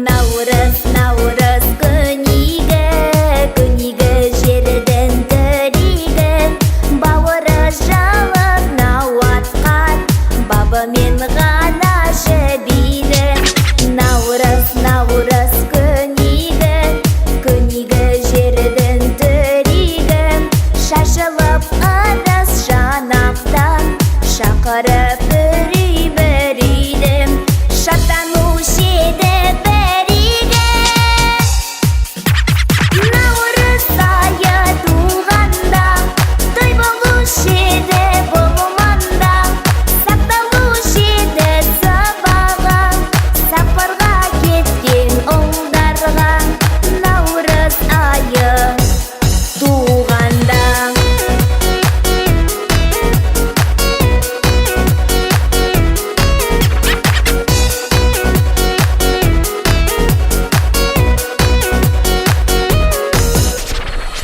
Наурыз күнігі жердің тірегі, бауыры жалып науатқан, бабымен ғана жібейді. Наурыз күнігі жердің тірегі, шашылып ырыс жанақтан, шақырып үрей-бірейді, шаттанушы еді бірегі. Наурыз айы туғанда, той болушы еді бұл маңда, сақталушы еді сыбаға, сапарға кеткен ұлдарға. Наурыз айы туғанда.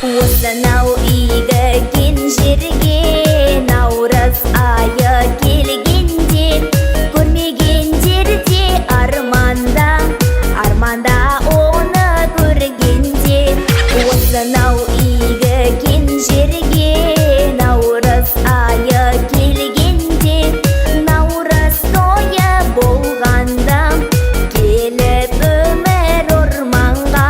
Осынау игіген жерге наурыз айы келгенде, көрмегендер де арманда оны көргенде. Осынау игіген жерге наурыз айы келгенде, наурыз тойы болғанда, келіп өмір орманға.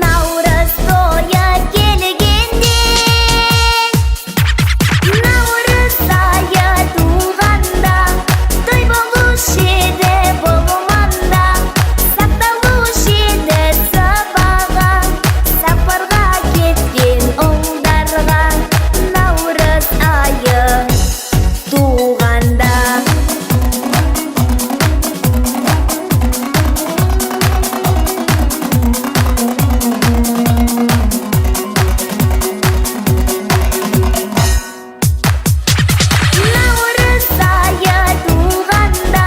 Наурыз тойы келгенде, наурыз айы туғанда, той болушы еді бұл маңда, сақталушы еді сыбаға, сапарға кеткен ұлдарға. Наурыз айы туғанда. Наурыз айы туғанда,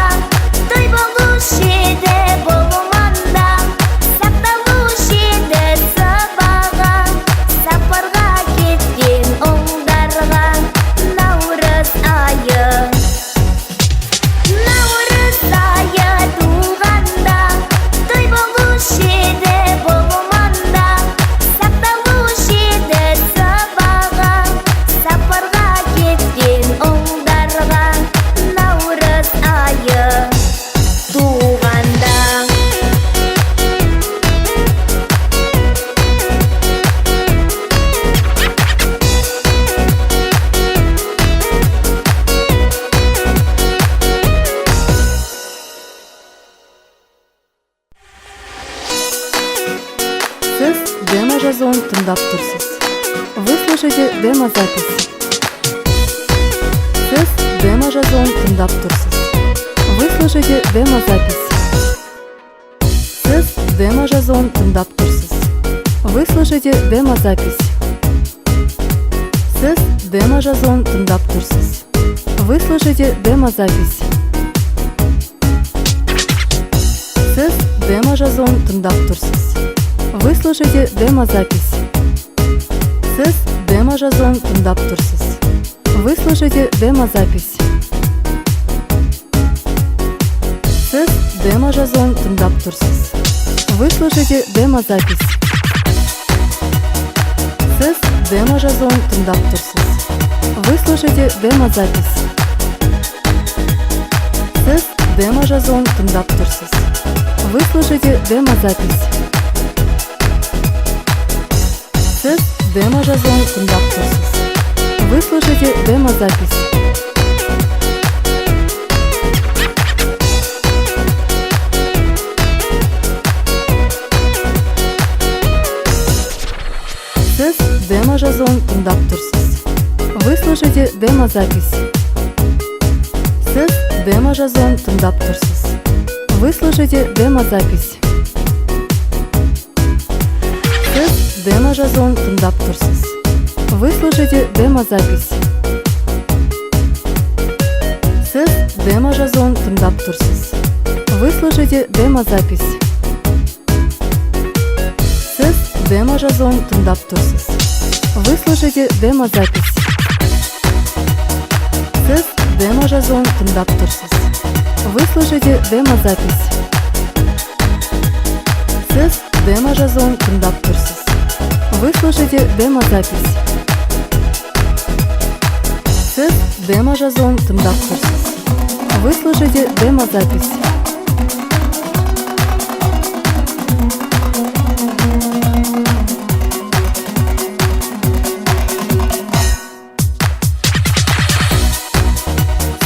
той болушы еді бұл маңда, сақталушы еді сыбаға, сапарға кеткен ұлдарға. Наурыз айы туғанда, той болушы еді бұл маңда, сақталушы еді сыбаға, сапарға кеткен ұлдарға. Наурыз айы туғанда. Сіз демо-жазуын тыңдап тұрсыз. Вы слушаете демо-запись. Сіз демо-жазуын тыңдап тұрсыз. Вы слушаете демо-запись. Сіз демо-жазуын тыңдап тұрсыз. Вы слушаете демо-запись. Сіз демо-жазуын тыңдап тұрсыз. Вы слушаете демо-запись. Сіз демо-жазуын тыңдап тұрсыз. Вы слушаете демо-запись. Сіз демо-жазуын тыңдап тұрсыз. Вы слушаете демо-запись. Сіз демо-жазуын тыңдап тұрсыз. Вы слушаете демо-запись. Сіз демо-жазуын тыңдап тұрсыз. Вы слушаете демо-запись. Сіз демо-жазуын тыңдап тұрсыз. Вы слушаете демо-запись. Сіз демо-жазуын тыңдап тұрсыз. Вы слушаете демо-запись. Сіз демо-жазуын тыңдап тұрсыз. Вы слушаете демо-запись. Сіз демо-жазуын тыңдап тұрсыз. Вы слушаете демо-запись. Сіз демо-жазуын тыңдап тұрсыз. Вы слушаете демо-запись. Сіз демо-жазуын тыңдап тұрсыз. Вы слушаете демо-запись. Сіз демо-жазуын тыңдап тұрсыз. Вы слушаете демо-запись. Сіз демо-жазуын тыңдап тұрсыз. Вы слушаете демо-запись. жазуын тыңдап тұрсыз. Вы слушаете демозапись. Сіз демо жазуын тыңдап тұрсыз. Вы слушаете демозапись.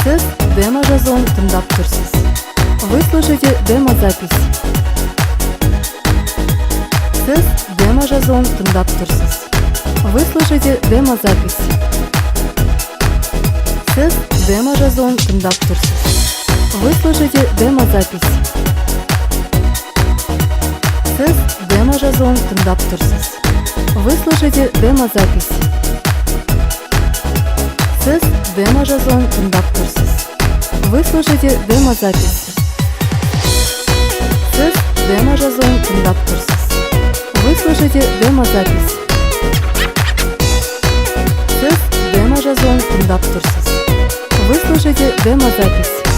Сіз демо жазуын тыңдап тұрсыз. Вы слушаете демозапись. Сіз демо жазуын тыңдап тұрсыз. Вы слушаете демозапись. Сіз демо жазуын тыңдап тұрсыз. Вы слушаете демозапись. Сіз демо жазуын тыңдап тұрсыз. Вы слушаете демозапись. Сіз демо жазуын тыңдап тұрсыз. Вы слушаете демозапись. Сіз демо жазуын тыңдап тұрсыз. Вы слушаете демозапись. Сіз демо жазуын тыңдап тұрсыз. Вы слушаете демозапись.